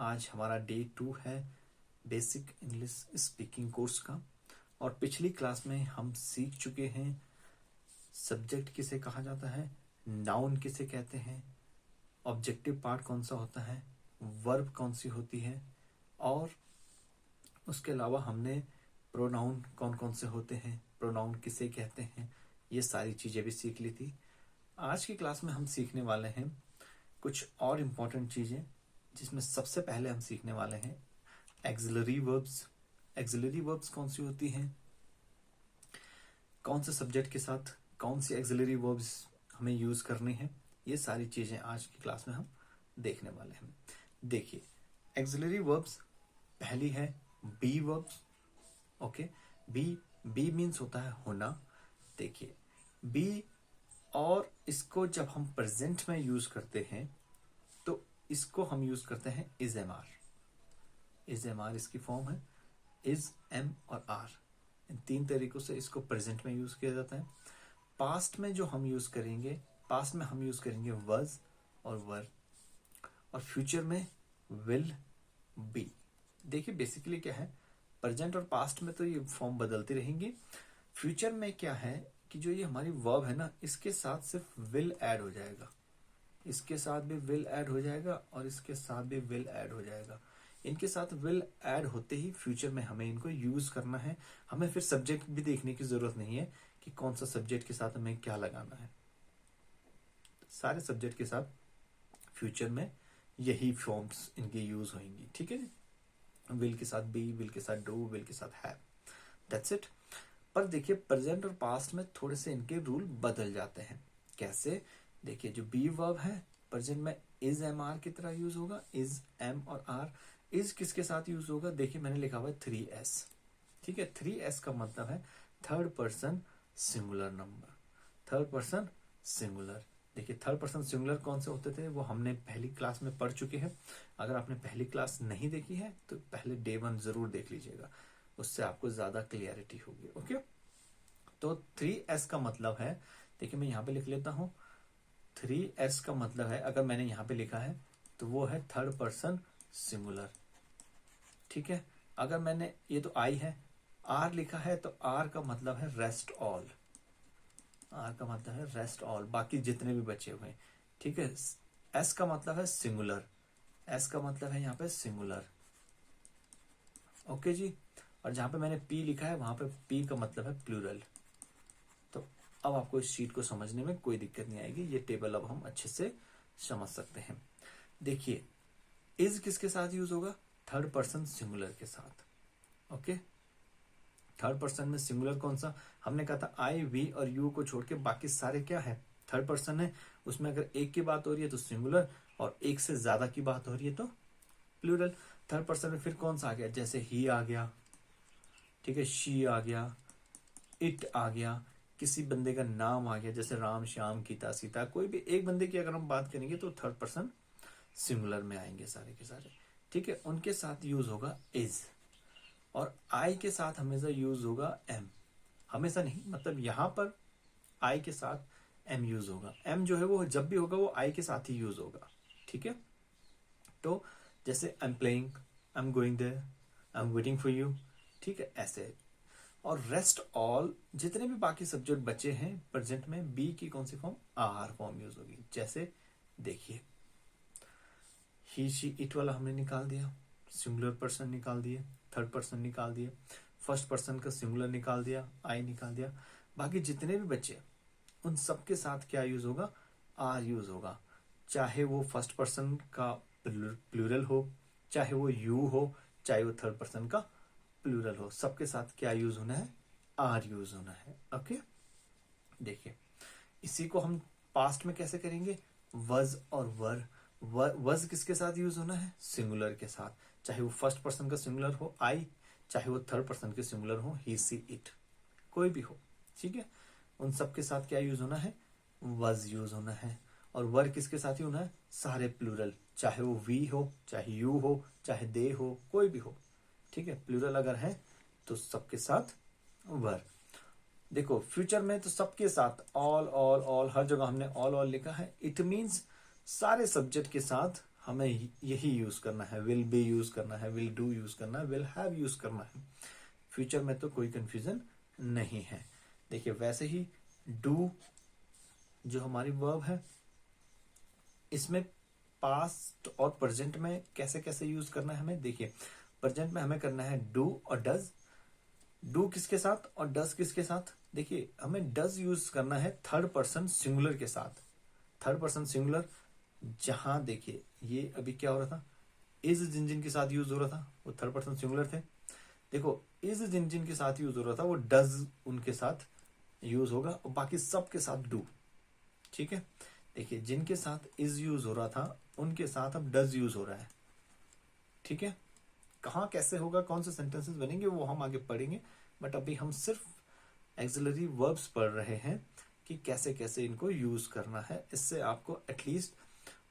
आज हमारा डे 2 है बेसिक इंग्लिश स्पीकिंग कोर्स का। और पिछली क्लास में हम सीख चुके हैं सब्जेक्ट किसे कहा जाता है, नाउन किसे कहते हैं, ऑब्जेक्टिव पार्ट कौन सा होता है, वर्ब कौन सी होती है, और उसके अलावा हमने प्रोनाउन कौन कौन से होते हैं, प्रोनाउन किसे कहते हैं, ये सारी चीजें भी सीख ली थी। आज की क्लास में हम सीखने वाले हैं कुछ और इम्पोर्टेंट चीजें, जिसमें सबसे पहले हम सीखने वाले हैं एक्सिलरी वर्ब्स। एक्सिलरी वर्ब्स कौन सी होती हैं, कौन से सब्जेक्ट के साथ कौन सी एक्सिलरी वर्ब्स हमें यूज करनी है, ये सारी चीजें आज की क्लास में हम देखने वाले हैं। देखिए, एक्सिलरी वर्ब्स पहली है be verbs. Okay, be means होता है होना। देखिए, बी, और इसको जब हम प्रेजेंट में यूज करते हैं तो इसको हम यूज करते हैं is am are. Is am are इसकी फॉर्म है, इज, एम और आर। इन तीन तरीकों से इसको प्रेजेंट में यूज किया जाता है। पास्ट में जो हम यूज करेंगे, पास्ट में हम यूज करेंगे वज और वर, और फ्यूचर में विल, बी। देखिए बेसिकली क्या है, प्रेजेंट और पास्ट में तो ये फॉर्म बदलती रहेंगी। फ्यूचर में क्या है कि जो ये हमारी वर्ब है ना, इसके साथ सिर्फ विल ऐड हो जाएगा, इसके साथ भी विल ऐड हो जाएगा और इसके साथ भी विल ऐड हो जाएगा। इनके साथ विल ऐड होते ही फ्यूचर में हमें इनको यूज करना है। हमें फिर सब्जेक्ट भी देखने की जरूरत नहीं है कि कौन सा सब्जेक्ट के साथ हमें क्या लगाना है। सारे सब्जेक्ट के साथ फ्यूचर में यही फॉर्म्स इनकी यूज होंगी। ठीक है जी, विल के साथ बी, विल के साथ डू, विल के साथ हैव, दैट्स इट। पर देखिए, प्रेजेंट और पास्ट में थोड़े से इनके रूल बदल जाते हैं। कैसे? देखिए, जो बी वर्ब है प्रेजेंट में इज एम आर की तरह यूज होगा, इज, एम और आर। इज किसके साथ यूज होगा? देखिए मैंने लिखा हुआ है 3s। ठीक है, 3s का मतलब है third person singular number, third person singular. देखिए, थर्ड पर्सन सिंगुलर कौन से होते थे वो हमने पहली क्लास में पढ़ चुके हैं। अगर आपने पहली क्लास नहीं देखी है तो पहले डे 1 जरूर देख लीजिएगा, उससे आपको ज्यादा क्लियरिटी होगी। ओके, तो 3s का मतलब है, देखिए मैं यहाँ पे लिख लेता हूँ, 3s का मतलब है, अगर मैंने यहाँ पे लिखा है तो वो है थर्ड पर्सन सिंगुलर। ठीक है, अगर मैंने, ये तो आई है, आर लिखा है तो आर का मतलब है रेस्ट ऑल। आर का मतलब है रेस्ट ऑल, बाकी जितने भी बचे हुए। ठीक है, एस का मतलब है सिंगुलर, एस का मतलब है यहाँ पे सिंगुलर। ओके जी, और जहां पे मैंने पी लिखा है वहां पे पी का मतलब है प्लूरल। तो अब आपको इस शीट को समझने में कोई दिक्कत नहीं आएगी, ये टेबल अब हम अच्छे से समझ सकते हैं। देखिए, इज किसके साथ यूज होगा? थर्ड पर्सन सिंगुलर के साथ। ओके, थर्ड पर्सन में सिंगुलर कौन सा? हमने कहा था आई, वी और यू को छोड़ के बाकी सारे क्या है, थर्ड पर्सन है। उसमें अगर एक की बात हो रही है तो सिंगुलर, और एक से ज्यादा की बात हो रही है तो प्लूरल। थर्ड पर्सन में फिर कौन सा आ गया? जैसे ही आ गया, ठीक है, शी आ गया, इट आ गया, किसी बंदे का नाम आ गया, जैसे राम, श्याम, गीता, सीता। कोई भी एक बंदे की अगर हम बात करेंगे तो थर्ड पर्सन सिंगुलर में आएंगे सारे के सारे। ठीक है, उनके साथ यूज होगा इज, और आई के साथ हमेशा यूज होगा एम। हमेशा नहीं, मतलब यहां पर आई के साथ एम यूज होगा। एम जो है वो जब भी होगा वो आई के साथ ही यूज होगा। ठीक है, तो जैसे I am playing, I am going there, I am waiting for you. ठीक है, ऐसे। और रेस्ट ऑल, जितने भी बाकी सब्जेक्ट बचे हैं प्रेजेंट में, बी की कौन सी फॉर्म? आर फॉर्म यूज होगी। जैसे देखिए, ही, शी, इट वाला हमने निकाल दिया, सिंगुलर पर्सन निकाल दिए, थर्ड पर्सन निकाल दिए, फर्स्ट पर्सन का सिंगुलर निकाल दिया, आई निकाल दिया। बाकी जितने भी बचे उन सब के साथ क्या यूज होगा? आर यूज होगा। चाहे वो फर्स्ट पर्सन का प्लूरल हो, चाहे वो यू हो, चाहे वो थर्ड पर्सन का प्लूरल हो, सबके साथ क्या यूज होना है? आर यूज होना है। ओके, देखिए इसी को हम पास्ट में कैसे करेंगे? वज और वर। वज किसके साथ यूज होना है? सिंगुलर के साथ, चाहे वो फर्स्ट पर्सन का सिंगुलर हो आई, चाहे वो थर्ड पर्सन के सिंगुलर हो ही, सी, इट, कोई भी हो। ठीक है, उन सब के साथ क्या यूज होना है? वज यूज होना है। और वर किसके साथ ही होना है? सारे प्लूरल, चाहे वो वी हो, चाहे यू हो, चाहे दे हो, कोई भी हो। ठीक है, प्लूरल अगर है तो सबके साथ वर। देखो फ्यूचर में तो सबके साथ ऑल, ऑल, ऑल, हर जगह हमने ऑल, ऑल लिखा है। इट मींस सारे सब्जेक्ट के साथ हमें यही यूज करना है, विल बी यूज करना है, विल डू यूज करना है, विल हैव यूज करना है। फ्यूचर में तो कोई कंफ्यूजन नहीं है। देखिए वैसे ही डू जो हमारी वर्ब है, इसमें पास्ट और प्रेजेंट में कैसे कैसे यूज करना है हमें। देखिए प्रेजेंट में हमें करना है डू और डज। डू किसके साथ और डज किसके साथ? देखिए हमें डज यूज करना है थर्ड पर्सन सिंगुलर के साथ। थर्ड पर्सन सिंगुलर, जहां देखिए ये अभी क्या हो रहा था, इज जिन जिन के साथ यूज हो रहा था वो थर्ड पर्सन सिंगुलर थे। देखो इज जिन जिन के साथ यूज हो रहा था वो डज उनके साथ यूज होगा और बाकी सब के साथ डू। ठीक है, देखिए जिनके साथ इज यूज हो रहा था उनके साथ अब डज यूज हो रहा है। ठीक है, कहाँ कैसे होगा, कौन से सेंटेंसेस बनेंगे वो हम आगे पढ़ेंगे, बट अभी हम सिर्फ एक्सिलरी वर्ब्स पढ़ रहे हैं कि कैसे कैसे इनको यूज करना है। इससे आपको at least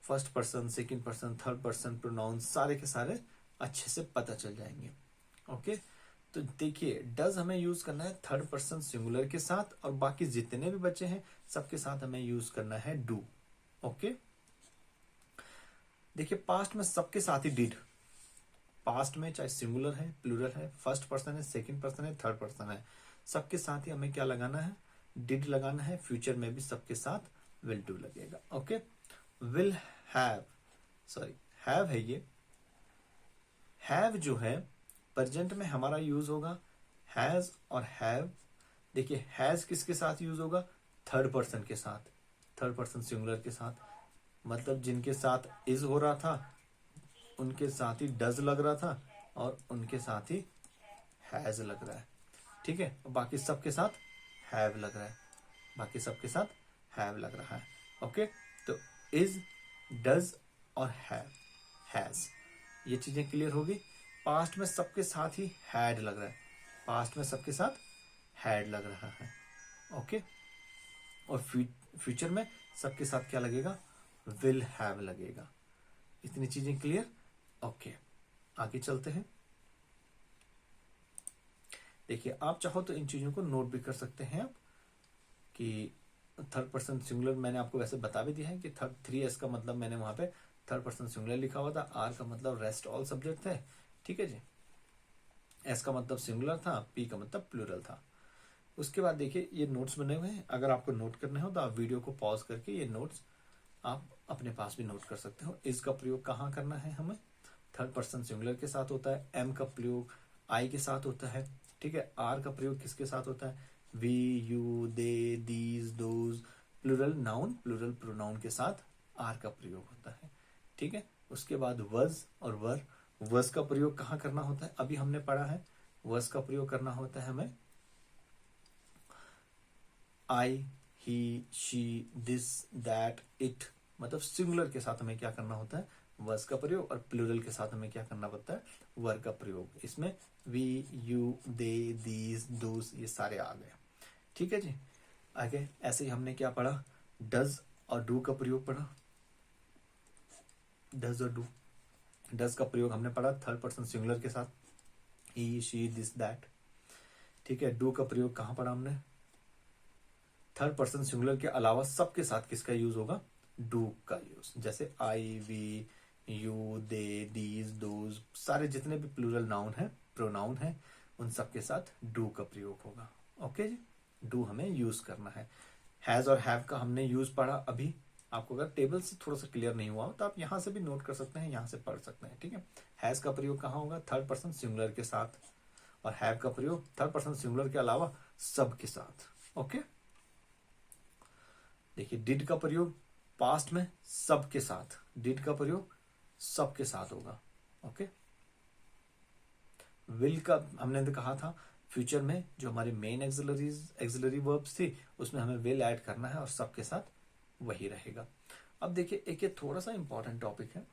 first person, second person, third person pronoun सारे के सारे अच्छे से पता चल जाएंगे। ओके, तो देखिए डज हमें यूज करना है थर्ड पर्सन सिंगुलर के साथ और बाकी जितने भी बच्चे हैं सबके साथ हमें यूज करना है डू। ओके, देखिए पास्ट में सबके साथ ही डिड। पास्ट में चाहे सिंगुलर है, प्लूरल है, फर्स्ट पर्सन है, सेकंड पर्सन है, थर्ड पर्सन है, सबके साथ ही हमें क्या लगाना है, डिड लगाना है। फ्यूचर में भी सबके साथ विल डू लगेगा। Okay, will have, sorry have है ये। हैव जो है प्रेजेंट में हमारा यूज होगा हैज और हैव। देखिए हैज किसके साथ यूज होगा, थर्ड पर्सन के साथ, थर्ड पर्सन सिंगुलर के साथ। मतलब जिनके साथ इज हो रहा था उनके साथ ही डज लग रहा था और उनके साथ ही हैज लग रहा है। ठीक है, बाकी सबके साथ हैव लग रहा है, बाकी सबके साथ हैव लग रहा है। ओके, तो इज, डज और हैव, हैज, ये चीजें क्लियर होगी। पास्ट में सबके साथ ही हैड लग रहा है, पास्ट में सबके साथ हैड लग रहा है। ओके, और फ्यूचर में सबके साथ क्या लगेगा, विल हैव लगेगा। इतनी चीजें क्लियर। ओके, आगे चलते हैं। देखिए आप चाहो तो इन चीजों को नोट भी कर सकते हैं आप कि थर्ड पर्सन सिंगुलर मैंने आपको वैसे बता भी दिया है कि थर्ड 3S का मतलब मैंने वहां पे थर्ड पर्सन सिंगुलर लिखा हुआ था। आर का मतलब रेस्ट ऑल सब्जेक्ट थे। ठीक है जी, एस का मतलब सिंगुलर था, पी का मतलब प्लूरल था। उसके बाद देखिए ये नोट्स बने हुए हैं, अगर आपको नोट करने हो तो आप वीडियो को पॉज करके ये नोट्स आप अपने पास भी नोट कर सकते हो। इसका प्रयोग कहाँ करना है हमें, थर्ड पर्सन सिंगुलर के साथ होता है। एम का प्रयोग आई के साथ होता है। ठीक है, आर का प्रयोग किसके साथ होता है, we, you, they, these, those, plural noun, plural pronoun के साथ आर का प्रयोग होता है। ठीक है, उसके बाद वज और वर। वज का प्रयोग कहाँ करना होता है, अभी हमने पढ़ा है। वज का प्रयोग करना होता है हमें आई, ही, शी, दिस, दैट, इट, मतलब सिंगुलर के साथ हमें क्या करना होता है, वर्स का प्रयोग, और प्लूरल के साथ हमें क्या करना पड़ता है, वर का प्रयोग। इसमें वी, यू, दे, दीज, दोस ये सारे आ गए। ठीक है जी, आगे ऐसे ही हमने क्या पढ़ा, डज और डू का प्रयोग पढ़ा। डज और डू, डज का प्रयोग हमने पढ़ा थर्ड पर्सन सिंगुलर के साथ, ही, शी, दिस, दैट। ठीक है, डू का प्रयोग कहाँ पढ़ा हमने, थर्ड पर्सन सिंगुलर के अलावा सबके साथ किसका यूज होगा, डू का यूज। जैसे I, we, you, they, these, those, सारे जितने भी प्लूरल नाउन है, प्रोनाउन है, उन सबके साथ डू का प्रयोग होगा। ओके जी, डू हमें यूज करना है। हैज और हैव का हमने यूज पढ़ा अभी। आपको अगर टेबल से थोड़ा सा क्लियर नहीं हुआ हो तो आप यहां से भी नोट कर सकते हैं, यहां से पढ़ सकते हैं। ठीक है, हैज का प्रयोग कहाँ होगा, थर्ड पर्सन सिंगुलर के साथ, और हैव का प्रयोग थर्ड पर्सन सिंगुलर के अलावा सब के साथ। ओके, देखिए डिड का प्रयोग पास्ट में सब के साथ, डिड का प्रयोग सब के साथ होगा। ओके, विल का हमने तो कहा था फ्यूचर में जो हमारी मेन एक्सिलरी वर्ब्स थी उसमें हमें विल ऐड करना है और सबके साथ वही रहेगा। अब देखिए एक ये थोड़ा सा इंपॉर्टेंट टॉपिक है,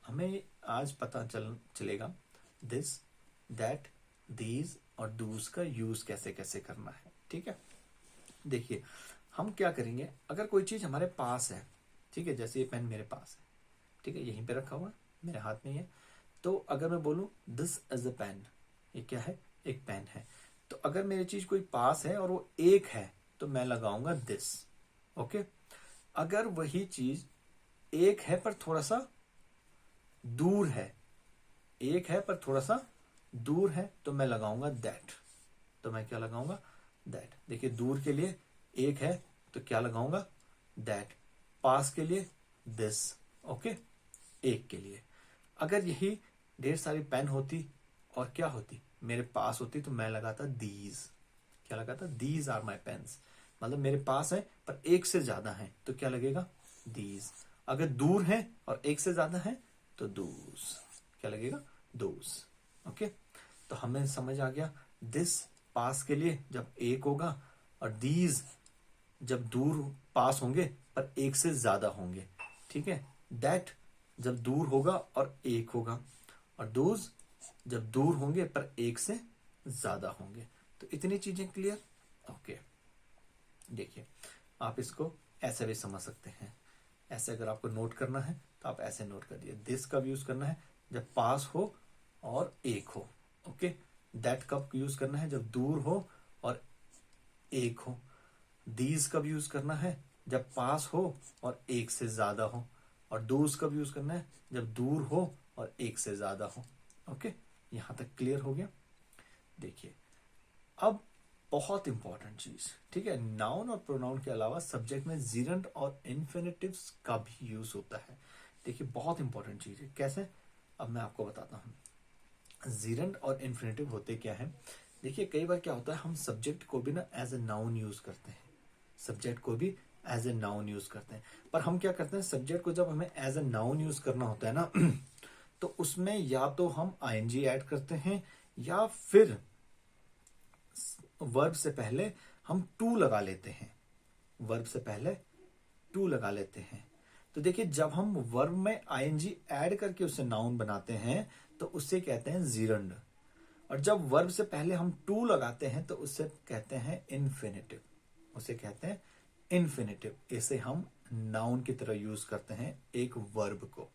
हमें आज पता चलेगा दिस, दैट, दीज और डूज का यूज कैसे कैसे करना है। ठीक है, देखिए हम क्या करेंगे, अगर कोई चीज हमारे पास है, ठीक है, जैसे ये पेन मेरे पास है, ठीक है, यहीं पे रखा हुआ है, मेरे हाथ में ही है, तो अगर मैं बोलूं दिस इज अ पेन, ये क्या है, एक पेन है, तो अगर मेरी चीज कोई पास है और वो एक है तो मैं लगाऊंगा दिस। ओके, अगर वही चीज एक है पर थोड़ा सा दूर है, एक है पर थोड़ा सा दूर है, तो मैं लगाऊंगा दैट। तो मैं क्या लगाऊंगा? दैट। देखिए दूर के लिए एक है तो क्या लगाऊंगा? दैट। पास के लिए दिस। ओके, एक के लिए। अगर यही ढेर सारी पेन होती और क्या होती, मेरे पास होती, तो मैं लगाता दीज। क्या लगाता? These are my pens. मतलब मेरे पास है पर एक से ज्यादा है, तो क्या लगेगा? दीज। अगर दूर है और एक से ज्यादा है तो दूस। क्या लगेगा? दूस। ओके, तो हमें समझ आ गया। दिस पास के लिए जब एक होगा, और दीज जब दूर पास होंगे पर एक से ज्यादा होंगे। ठीक है, दैट जब दूर होगा और एक होगा, और दोज जब दूर होंगे पर एक से ज्यादा होंगे। तो इतनी चीजें क्लियर? ओके, देखिए आप इसको ऐसे भी समझ सकते हैं। ऐसे अगर आपको नोट करना है तो आप ऐसे नोट कर दिए। दिस कब यूज करना है? जब पास हो और एक हो। ओके, दैट कब यूज करना है? जब दूर हो और एक हो। दीज कब यूज करना है? जब पास हो और एक से ज्यादा हो। और दोज कब यूज करना है? जब दूर हो और एक से ज्यादा हो। ओके, यहां तक क्लियर हो गया? देखिए अब बहुत इंपॉर्टेंट चीज, ठीक है, नाउन और प्रोनाउन के अलावा सब्जेक्ट में जीरंड और इन्फिनेटिव्स का भी यूज होता है। देखिए बहुत इंपॉर्टेंट चीज है। कैसे? अब मैं आपको बताता हूं। जीरंड और इन्फिनेटिव होते क्या है? देखिए कई बार क्या होता है, हम सब्जेक्ट को भी ना एज ए नाउन यूज करते हैं। सब्जेक्ट को भी एज ए नाउन यूज करते हैं, पर हम क्या करते हैं, सब्जेक्ट को जब हमें एज ए नाउन यूज करना होता है ना तो उसमें या तो हम आईएनजी ऐड करते हैं, या फिर वर्ब से पहले हम टू लगा लेते हैं। वर्ब से पहले टू लगा लेते हैं। तो देखिए जब हम वर्ब में आईएनजी ऐड करके उसे नाउन बनाते हैं तो उससे कहते हैं जीरंड। और जब वर्ब से पहले हम टू लगाते हैं तो उससे कहते हैं इन्फिनेटिव। उसे कहते हैं इन्फिनेटिव। इसे हम नाउन की तरह यूज करते हैं एक वर्ब को।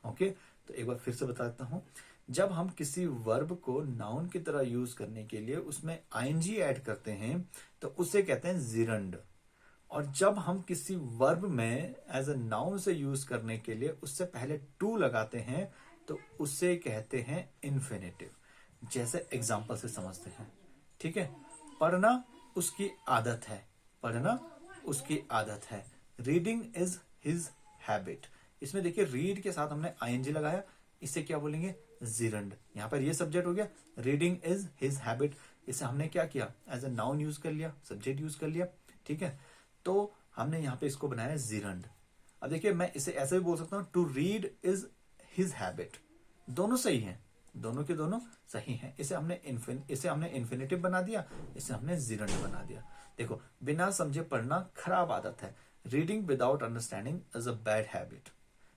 ओके, तो एक बार फिर से बता देता हूं। जब हम किसी वर्ब को नाउन की तरह यूज करने के लिए उसमें आईएनजी ऐड करते हैं तो उसे कहते हैं जीरंड। और जब हम किसी वर्ब में एज अ नाउन से यूज करने के लिए उससे पहले टू लगाते हैं तो उसे कहते हैं इन्फिनेटिव। जैसे एग्जाम्पल से समझते हैं। ठीक है, पढ़ना उसकी आदत है। पढ़ना उसकी आदत है। Reading is his habit. इसमें देखिए रीड के साथ हमने आईएनजी लगाया, इसे क्या बोलेंगे? जीरंड। यहां पर ये सब्जेक्ट हो गया, रीडिंग इज हिज हैबिट। इसे हमने क्या किया? एज ए नाउन यूज कर लिया, सब्जेक्ट यूज कर लिया। ठीक है, तो हमने यहां पे इसको बनाया जीरंड। अब देखिए मैं इसे ऐसे भी बोल सकता हूं, to read is his habit. दोनों सही है, दोनों के दोनों सही हैं। इसे हमने इन्फिनेटिव बना दिया, इसे हमने जीरंड बना दिया। देखो बिना समझे पढ़ना खराब आदत है। Reading without understanding is a bad habit.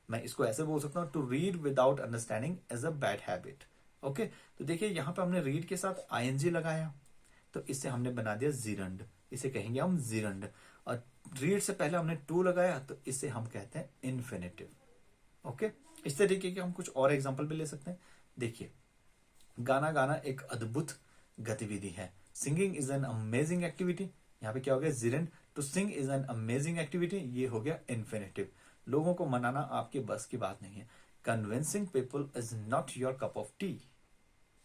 मैं इसको ऐसे बोल सकता हूं, to read without understanding is a bad habit. Okay, तो देखिए यहां पे हमने रीड के साथ आईएनजी लगाया तो इससे हमने बना दिया जीरंड। इसे कहेंगे हम जीरंड। और रीड से पहले हमने टू लगाया तो इसे हम कहते हैं इन्फिनेटिव। ओके, इस तरीके के हम कुछ और एग्जांपल भी ले सकते हैं। देखिए गाना गाना एक अद्भुत गतिविधि है। Singing is an amazing activity. यहाँ पे क्या हो गया? Gerund. To sing is an amazing activity, ये हो गया इन्फिनेटिव। लोगों को मनाना आपके बस की बात नहीं है। Convincing people is not your cup of tea.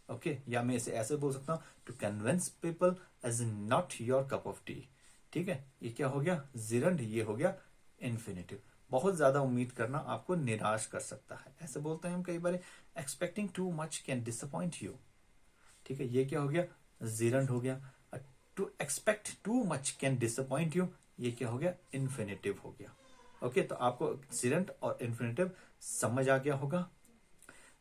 Okay, या मैं इसे ऐसे बोल सकता हूं, to convince people is not your cup of tea. ठीक है, ये क्या हो गया? जीरंड। ये हो गया इन्फिनेटिव। बहुत ज्यादा उम्मीद करना आपको निराश कर सकता है, ऐसे बोलते हैं हम कई बार। Expecting too much can disappoint you. ठीक है, ये क्या हो गया? जीरंड हो गया। To expect too much can disappoint you, ये क्या हो गया? इन्फिनेटिव हो गया। ओके, तो आपको जीरंड और इन्फिनेटिव समझ आ गया होगा।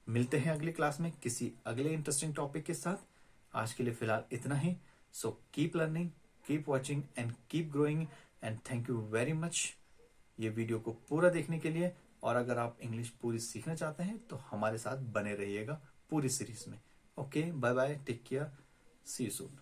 मिलते हैं अगली क्लास में किसी अगले इंटरेस्टिंग टॉपिक के साथ। आज के लिए फिलहाल इतना ही। So keep learning, keep watching and keep growing, and thank you very much ये वीडियो को पूरा देखने के लिए। और अगर आप इंग्लिश पूरी सीखना चाहते हैं तो हमारे साथ बने रहिएगा पूरी सीरीज में। Okay, bye bye, take care, see you soon.